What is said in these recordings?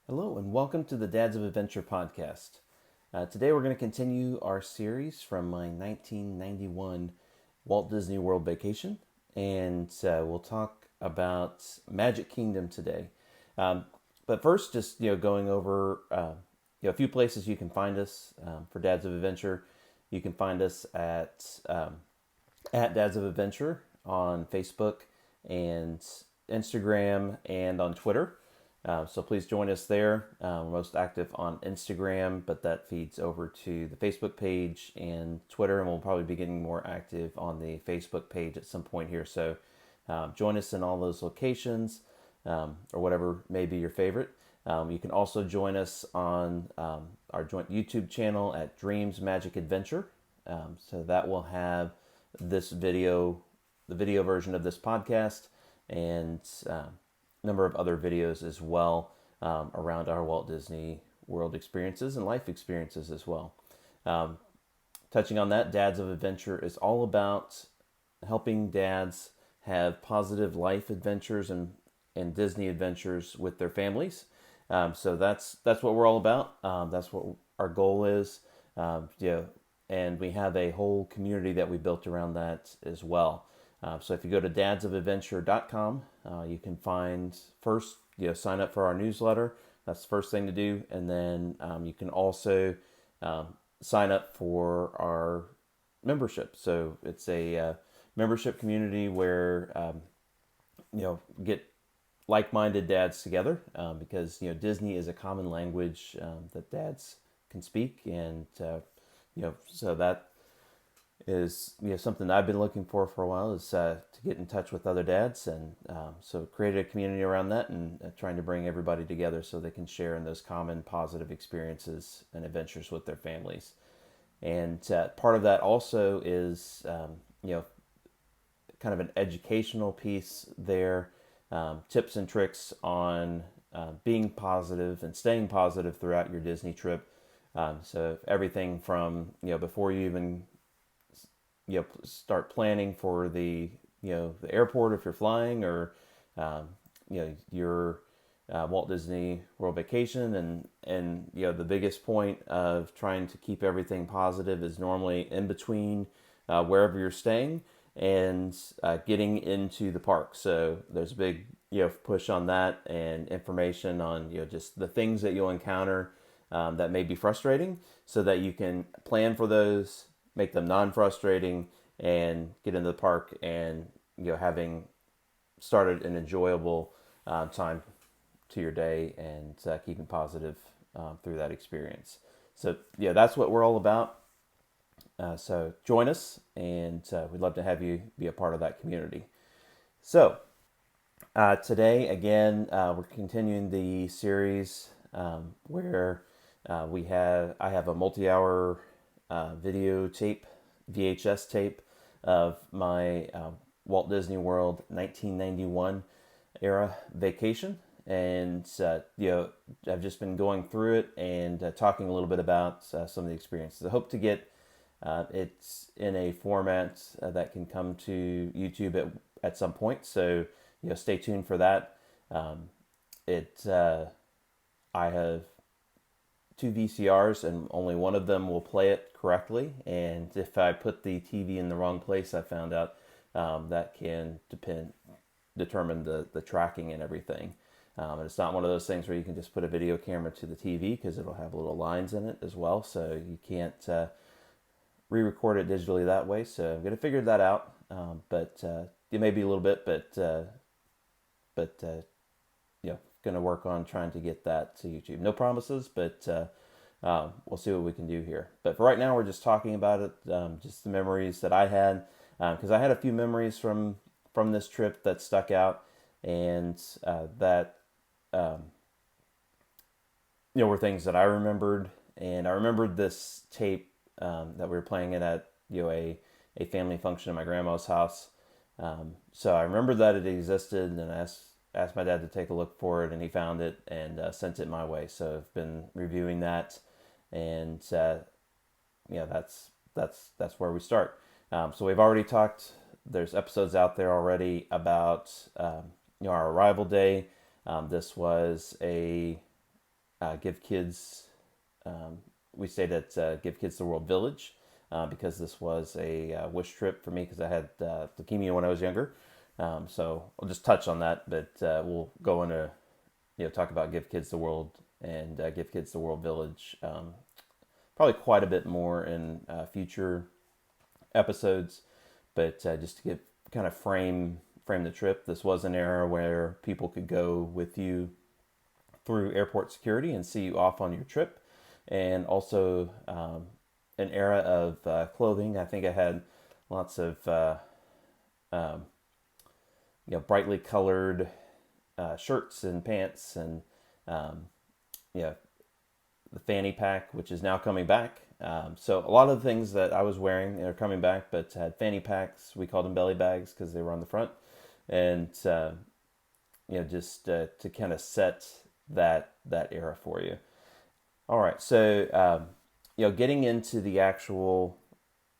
Hello, and welcome to the Dads of Adventure podcast. Today, we're going to continue our series from my 1991 Walt Disney World Vacation, and we'll talk about Magic Kingdom today. But first, just going over a few places you can find us for Dads of Adventure. You can find us at Dads of Adventure on Facebook and Instagram and on Twitter. So please join us there. We're most active on Instagram, but that feeds over to the Facebook page and Twitter, and we'll probably be getting more active on the Facebook page at some point here. So join us in all those locations or whatever may be your favorite. You can also join us on our joint YouTube channel at DreamsMagicAdventure. So that will have this video, the video version of this podcast, and number of other videos as well around our Walt Disney World experiences and life experiences as well. Touching on that, Dads of Adventure is all about helping dads have positive life adventures and Disney adventures with their families. So that's what we're all about. That's what our goal is. And we have a whole community that we built around that as well. So if you go to dadsofadventure.com, you can find first, sign up for our newsletter. That's the first thing to do. And then you can also sign up for our membership. So it's a membership community where, get like-minded dads together because, Disney is a common language that dads can speak. And, so that is something I've been looking for a while is to get in touch with other dads, and so created a community around that and trying to bring everybody together so they can share in those common positive experiences and adventures with their families. And part of that also is kind of an educational piece there, tips and tricks on being positive and staying positive throughout your Disney trip. So everything from before you even start planning for the the airport if you're flying, or your Walt Disney World Vacation, and the biggest point of trying to keep everything positive is normally in between wherever you're staying and getting into the park. So there's a big push on that and information on just the things that you'll encounter that may be frustrating, so that you can plan for those, make them non-frustrating, and get into the park and having started an enjoyable time to your day and keeping positive through that experience. So that's what we're all about. So join us, and we'd love to have you be a part of that community. So today again, we're continuing the series where I have a multi-hour videotape, VHS tape of my Walt Disney World 1991 era vacation, and I've just been going through it and talking a little bit about some of the experiences. I hope to get it's in a format that can come to YouTube at some point, so stay tuned for that. I have two VCRs, and only one of them will play it correctly. And if I put the TV in the wrong place, I found out that can determine the tracking and everything. And it's not one of those things where you can just put a video camera to the TV, because it'll have little lines in it as well. So you can't re-record it digitally that way. So I'm going to figure that out. But it may be a little bit, but going to work on trying to get that to YouTube. No promises, but we'll see what we can do here. But for right now, we're just talking about it, just the memories that I had, because I had a few memories from this trip that stuck out, and that were things that I remembered. And I remembered this tape that we were playing it at a family function in my grandma's house. So I remembered that it existed, and I asked my dad to take a look for it, and he found it and sent it my way. So I've been reviewing that, and that's where we start. So we've already talked. There's episodes out there already about our arrival day. This was a give kids. We stayed at Give Kids the World Village because this was a wish trip for me because I had leukemia when I was younger. So I'll just touch on that, but we'll go into talk about Give Kids the World and Give Kids the World Village probably quite a bit more in future episodes. But just to get kind of frame the trip, this was an era where people could go with you through airport security and see you off on your trip, and also an era of clothing. I think I had lots of um, brightly colored shirts and pants, and you know the fanny pack, which is now coming back. So a lot of the things that I was wearing are coming back, but had fanny packs. We called them belly bags because they were on the front, and just to kind of set that era for you. All right, so getting into the actual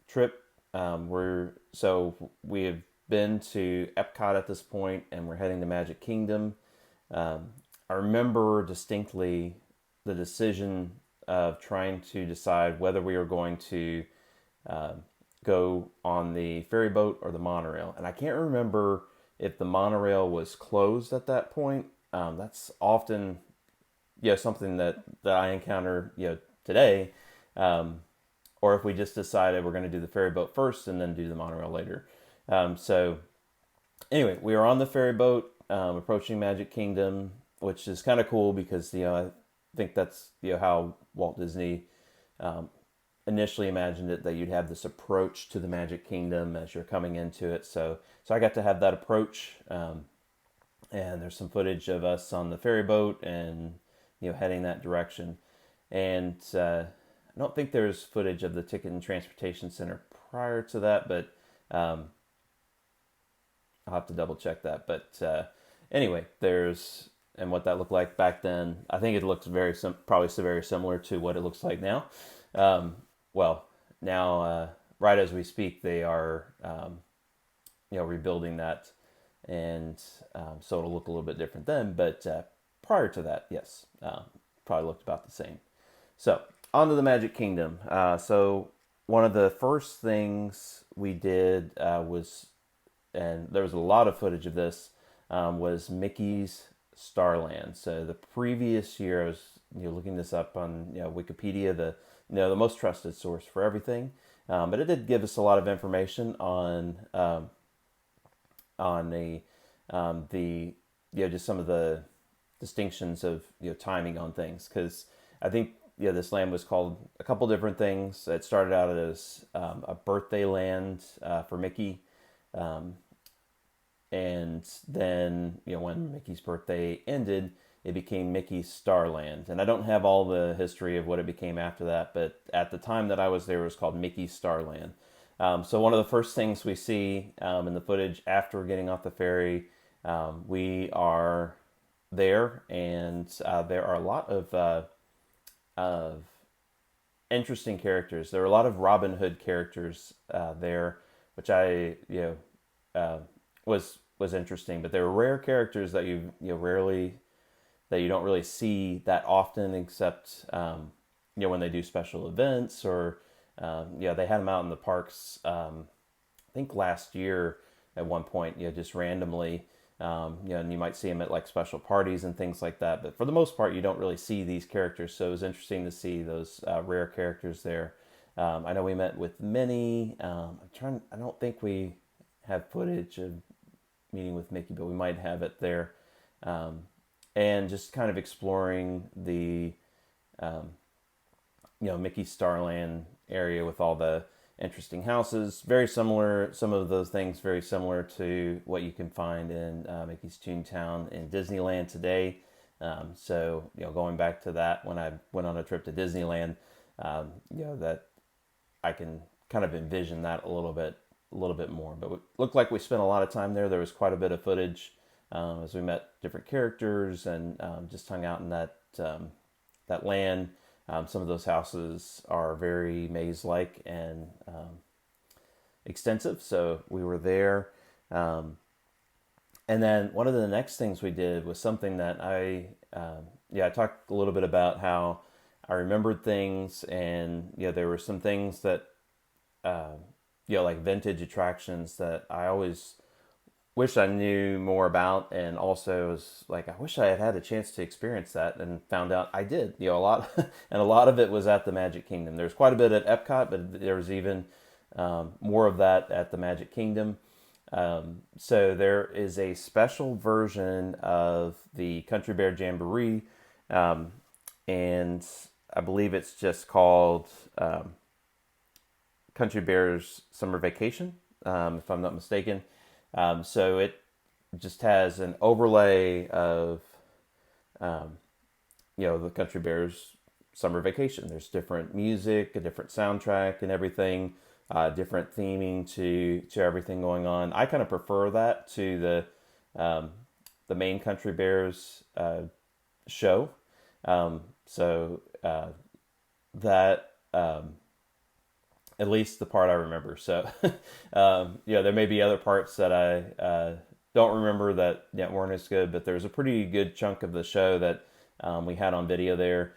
trip, we have been to Epcot at this point, and we're heading to Magic Kingdom. I remember distinctly the decision of trying to decide whether we were going to go on the ferry boat or the monorail. And I can't remember if the monorail was closed at that point. That's often something that I encounter today. Or if we just decided we're going to do the ferry boat first and then do the monorail later. So anyway, we were on the ferry boat approaching Magic Kingdom, which is kind of cool because I think that's how Walt Disney initially imagined it, that you'd have this approach to the Magic Kingdom as you're coming into it. So I got to have that approach, and there's some footage of us on the ferry boat and heading that direction. And I don't think there's footage of the Ticket and Transportation Center prior to that, but I'll have to double check that. But anyway, and what that looked like back then. I think it looks probably very similar to what it looks like now. Now, right as we speak, they are, rebuilding that, and so it'll look a little bit different then. But prior to that, yes, probably looked about the same. So on to the Magic Kingdom. So one of the first things we did was, and there was a lot of footage of this, was Mickey's Starland. So the previous year, I was looking this up on Wikipedia, the most trusted source for everything, but it did give us a lot of information on the just some of the distinctions of timing on things, because I think this land was called a couple different things. It started out as a birthday land for Mickey. And then, when Mickey's birthday ended, it became Mickey's Starland. And I don't have all the history of what it became after that, but at the time that I was there, it was called Mickey's Starland. So one of the first things we see in the footage after getting off the ferry, we are there, and there are a lot of interesting characters. There are a lot of Robin Hood characters there, which I was interesting, but they were rare characters that you don't really see that often, except when they do special events, or they had them out in the parks. I think last year at one point, just randomly, and you might see them at like special parties and things like that. But for the most part, you don't really see these characters. So it was interesting to see those rare characters there. I know we met with Minnie. I don't think we have footage of meeting with Mickey, but we might have it there. And just kind of exploring the, Mickey Starland area with all the interesting houses. Very similar, some of those things very similar to what you can find in Mickey's Toontown in Disneyland today. So, going back to that, when I went on a trip to Disneyland, that I can kind of envision that a little bit more. But it looked like we spent a lot of time there. There was quite a bit of footage as we met different characters and just hung out in that land. Some of those houses are very maze-like and extensive, so we were there. And then one of the next things we did was something that I talked a little bit about how I remembered things, and there were some things that like vintage attractions that I always wish I knew more about, and also was like, I wish I had had a chance to experience that, and found out I did. A lot, and a lot of it was at the Magic Kingdom. There's quite a bit at Epcot, but there was even more of that at the Magic Kingdom. So there is a special version of the Country Bear Jamboree, and I believe it's just called Country Bear's Summer Vacation, if I'm not mistaken. So it just has an overlay of, the Country Bears Summer Vacation. There's different music, a different soundtrack, and everything, different theming to everything going on. I kind of prefer that to the main Country Bears show. So that at least the part I remember. So, there may be other parts that I don't remember that weren't as good, but there's a pretty good chunk of the show that we had on video there.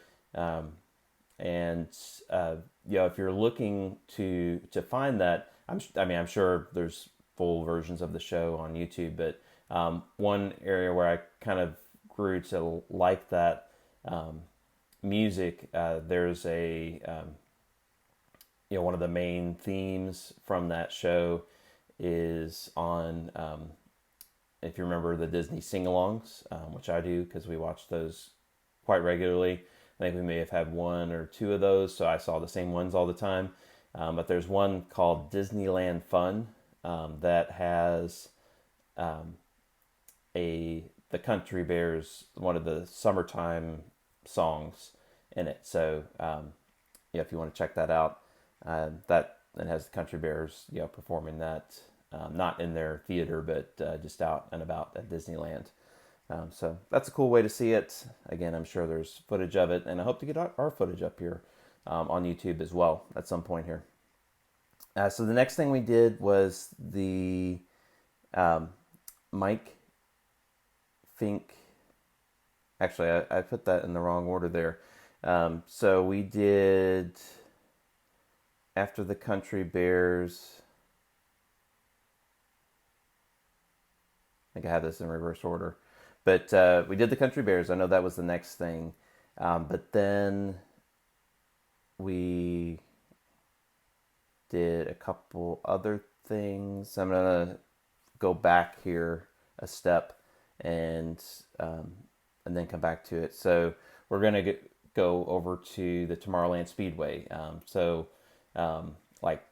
And if you're looking to find that, I'm sure there's full versions of the show on YouTube, but one area where I kind of grew to like that music, there's a one of the main themes from that show is on, if you remember the Disney sing-alongs, which I do because we watch those quite regularly. I think we may have had one or two of those, so I saw the same ones all the time. But there's one called Disneyland Fun that has the Country Bears, one of the summertime songs in it. So if you want to check that out, that it has the Country Bears, performing that, not in their theater, but just out and about at Disneyland. So that's a cool way to see it. Again, I'm sure there's footage of it, and I hope to get our footage up here on YouTube as well at some point here. So the next thing we did was the Mike Fink. Actually, I put that in the wrong order there. So we did, after the Country Bears, I think I have this in reverse order. But we did the Country Bears. I know that was the next thing. But then we did a couple other things. I'm going to go back here a step and then come back to it. So we're going to go over to the Tomorrowland Speedway. Like,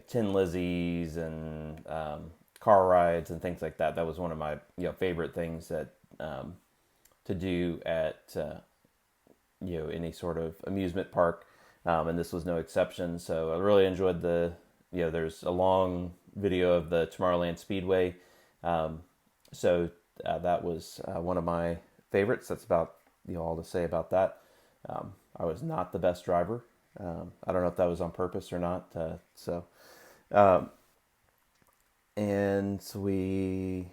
Tin Lizzies and car rides and things like that. That was one of my favorite things that to do at any sort of amusement park, and this was no exception. So I really enjoyed there's a long video of the Tomorrowland Speedway. So that was one of my favorites. That's about all to say about that. I was not the best driver. I don't know if that was on purpose or not. And we,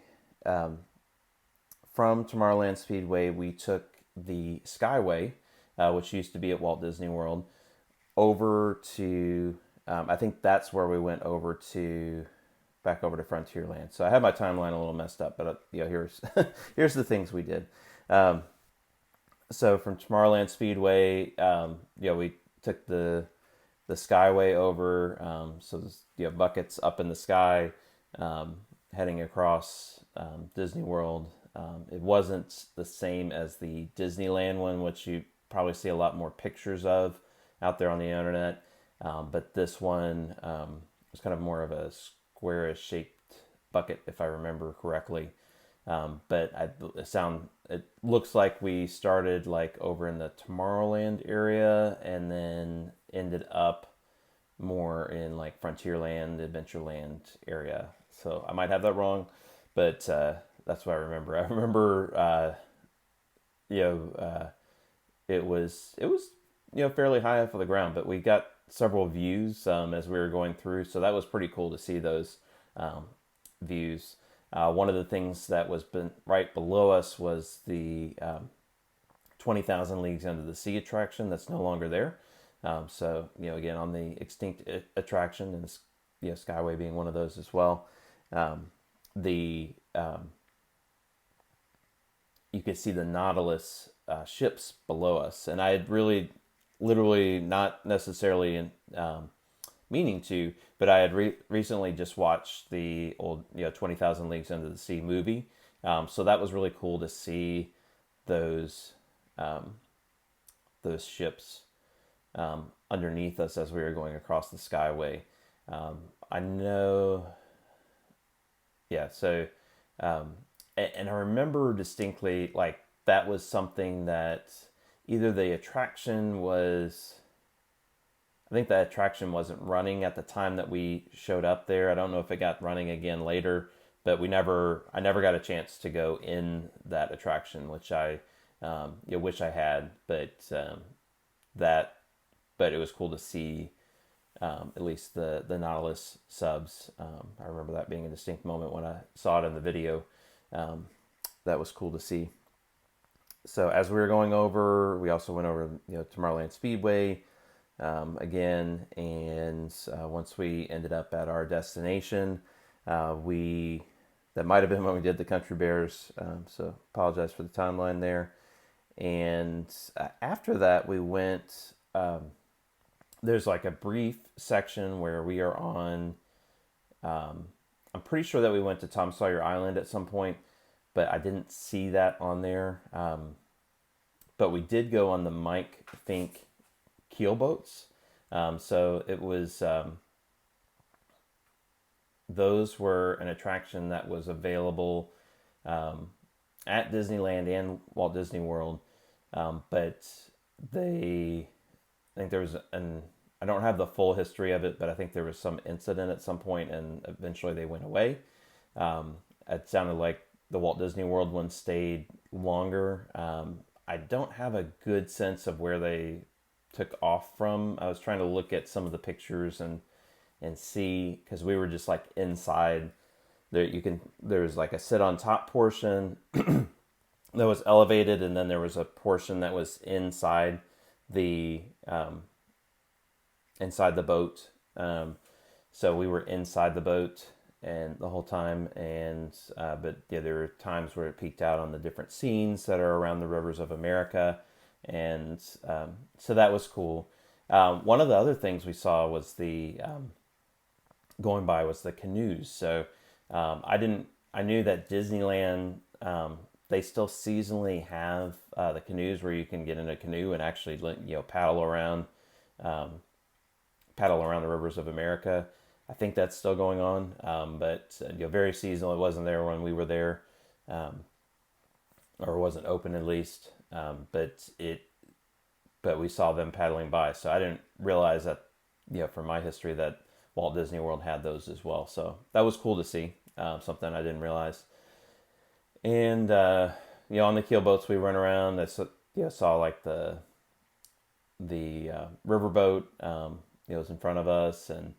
from Tomorrowland Speedway, we took the Skyway, which used to be at Walt Disney World, over to, I think that's where we went back over to Frontierland. So I have my timeline a little messed up, but here's here's the things we did. So from Tomorrowland Speedway, we took the Skyway over. So there's, buckets up in the sky, heading across Disney World. It wasn't the same as the Disneyland one, which you probably see a lot more pictures of out there on the internet. But this one was kind of more of a squarish shaped bucket, if I remember correctly. But it looks like we started like over in the Tomorrowland area and then ended up more in like Frontierland, Adventureland area. So I might have that wrong, but that's what I remember. I remember, it was fairly high off of the ground, but we got several views as we were going through, so that was pretty cool to see those views. One of the things that was right below us was the 20,000 Leagues Under the Sea attraction that's no longer there. So, again, on the extinct attraction, and Skyway being one of those as well. The You could see the Nautilus ships below us, and I had really, literally, not necessarily meaning to, but I had recently just watched the old 20,000 Leagues Under the Sea movie, so that was really cool to see those ships underneath us as we were going across the Skyway. I know, yeah. So, and I remember distinctly, like, that was something that either the attraction was, I think the attraction wasn't running at the time that we showed up there. I don't know if it got running again later, but I never got a chance to go in that attraction, which I wish I had. But but it was cool to see at least the Nautilus subs. I remember that being a distinct moment when I saw it in the video. That was cool to see. So as we were going over, we also went over Tomorrowland Speedway again, and once we ended up at our destination, that might have been when we did the Country Bears. So apologize for the timeline there. And after that, we went. There's like a brief section where we are on. I'm pretty sure that we went to Tom Sawyer Island at some point, but I didn't see that on there. But we did go on the Mike Fink Keelboats. So it was, those were an attraction that was available at Disneyland and Walt Disney World. But I think there was I don't have the full history of it, but I think there was some incident at some point, and eventually they went away. It sounded like the Walt Disney World one stayed longer. I don't have a good sense of where they took off from. I was trying to look at some of the pictures and see, because we were just like inside there. There was like a sit on top portion that was elevated, and then there was a portion that was inside the boat. So we were inside the boat and the whole time, and but there were times where it peeked out on the different scenes that are around the rivers of America, and so that was cool. One of the other things we saw was going by was the canoes. So I knew that Disneyland, they still seasonally have the canoes where you can get in a canoe and actually paddle around the rivers of America. I think that's still going on, but very seasonal. It wasn't there when we were there, or wasn't open at least. But we saw them paddling by, so I didn't realize that, from my history, that Walt Disney World had those as well. So that was cool to see, something I didn't realize. And on the keelboats we went around, I saw like the riverboat. Was in front of us, and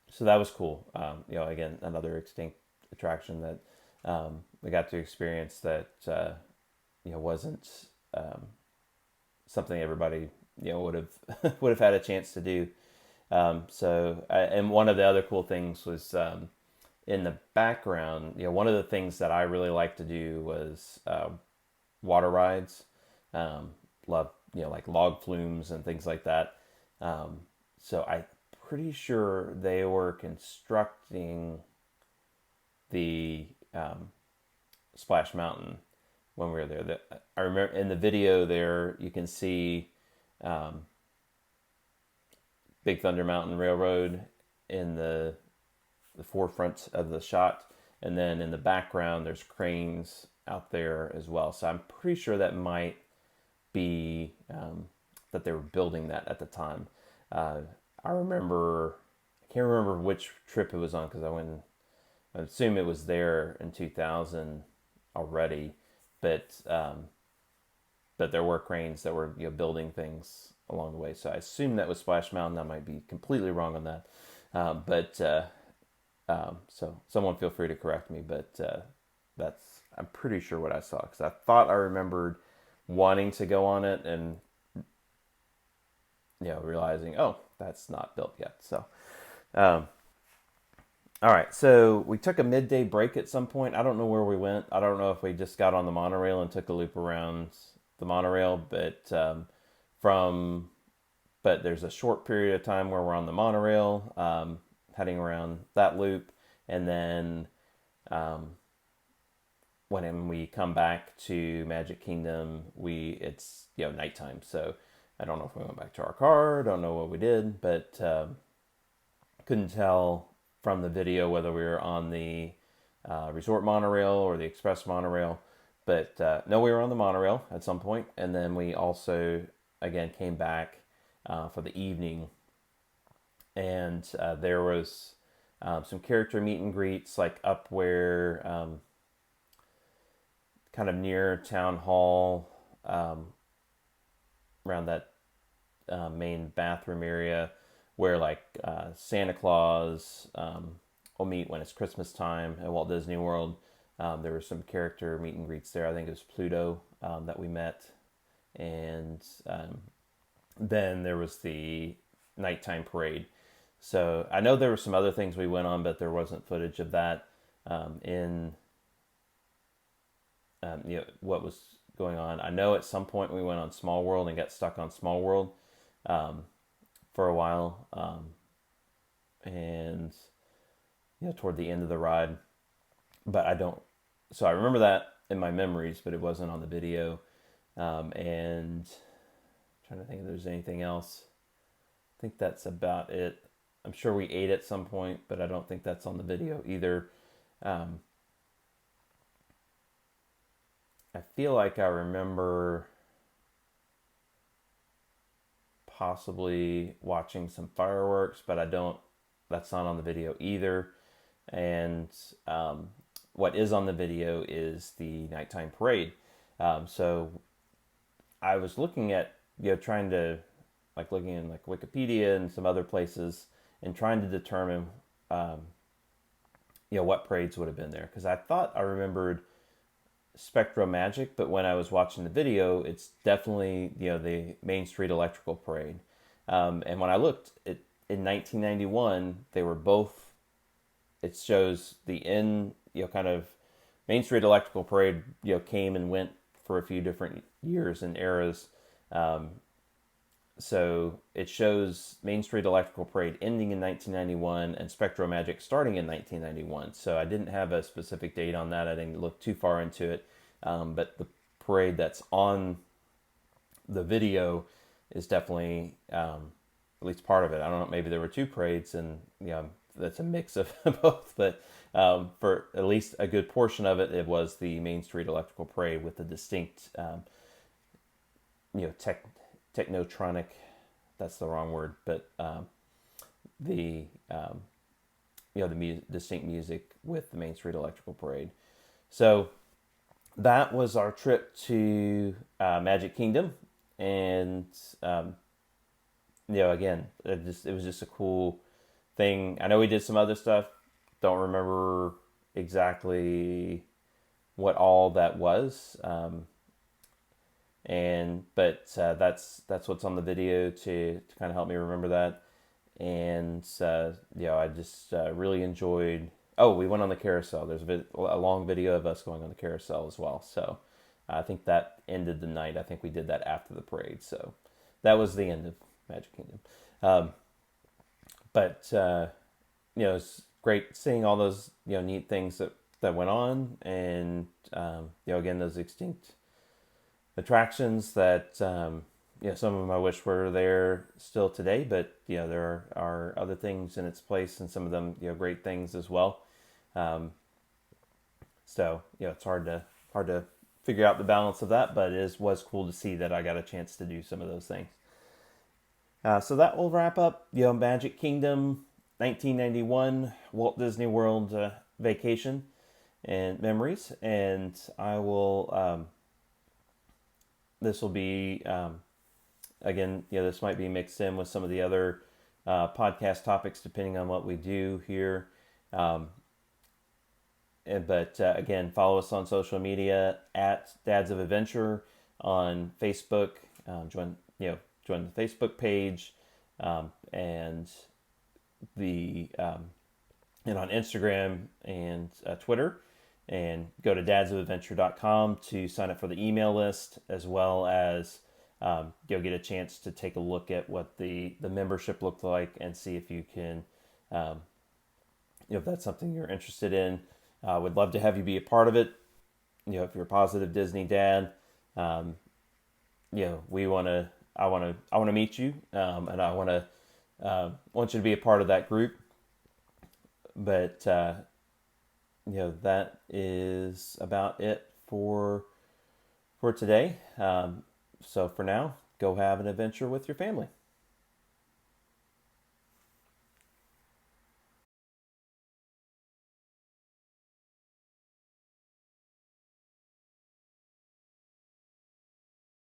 so that was cool. Again, another extinct attraction that we got to experience that wasn't something everybody would have had a chance to do. And one of the other cool things was in the background. One of the things that I really liked to do was water rides. Love like log flumes and things like that. So I'm pretty sure they were constructing the Splash Mountain when we were there. I remember in the video there, you can see Big Thunder Mountain Railroad in the forefront of the shot, and then in the background there's cranes out there as well. So I'm pretty sure that might be that they were building that at the time. I can't remember which trip it was on, because I assume it was there in 2000 already, but there were cranes that were building things along the way. So I assume that was Splash Mountain. I might be completely wrong on that, but So someone feel free to correct me, but I'm pretty sure what I saw, because I thought I remembered wanting to go on it and realizing, oh, that's not built yet. So all right, so we took a midday break at some point. I don't know where we went. I don't know if we just got on the monorail and took a loop around the monorail, but but there's a short period of time where we're on the monorail, heading around that loop, and then when we come back to Magic Kingdom, it's nighttime. So I don't know if we went back to our car. Don't know what we did, but couldn't tell from the video whether we were on the resort monorail or the express monorail. But no, we were on the monorail at some point, and then we also again came back for the evening, and there was some character meet and greets, like up where kind of near Town Hall, around that main bathroom area, where like Santa Claus will meet when it's Christmas time at Walt Disney World. There were some character meet and greets there. I think it was Pluto that we met. And then there was the nighttime parade. So I know there were some other things we went on, but there wasn't footage of that in what was going on. I know at some point we went on Small World and got stuck on Small World for a while, and toward the end of the ride. But so I remember that in my memories, but it wasn't on the video. And I'm trying to think if there's anything else. I think that's about it. I'm sure we ate at some point, but I don't think that's on the video either. I feel like I remember possibly watching some fireworks, but that's not on the video either. And what is on the video is the nighttime parade. So I was looking at, trying to, looking in Wikipedia and some other places and trying to determine, what parades would have been there. Because I thought I remembered Spectro Magic, but when I was watching the video, it's definitely, the Main Street Electrical Parade. And when I looked in 1991, they were both, it shows the kind of Main Street Electrical Parade, came and went for a few different years and eras. So it shows Main Street Electrical Parade ending in 1991 and Spectro Magic starting in 1991. So I didn't have a specific date on that. I didn't look too far into it. But the parade that's on the video is definitely at least part of it. I don't know, maybe there were two parades, and that's a mix of both. But for at least a good portion of it, it was the Main Street Electrical Parade with the distinct, technotronic. That's the wrong word, but the distinct music with the Main Street Electrical Parade. So that was our trip to Magic Kingdom, and again, it was just a cool thing. I know we did some other stuff. Don't remember exactly what all that was, but that's what's on the video to kind of help me remember that. And I just really enjoyed. Oh, we went on the carousel. There's a long video of us going on the carousel as well. So I think that ended the night. I think we did that after the parade. So that was the end of Magic Kingdom. But it's great seeing all those neat things that went on, and again, those extinct attractions that some of them I wish were there still today, but there are other things in its place, and some of them great things as well. So it's hard to figure out the balance of that, but it was cool to see that I got a chance to do some of those things. So that will wrap up Magic Kingdom 1991 Walt Disney World Vacation and memories, and I will this will be again, this might be mixed in with some of the other podcast topics depending on what we do here. But again, follow us on social media at Dads of Adventure on Facebook. Join the Facebook page, and the and on Instagram and Twitter. And go to dadsofadventure.com to sign up for the email list, as well as you'll get a chance to take a look at what the membership looked like and see if you can, if that's something you're interested in. Would love to have you be a part of it. If you're a positive Disney dad, we want to. I want to meet you, and I want you to be a part of that group. But that is about it for today. So for now, go have an adventure with your family.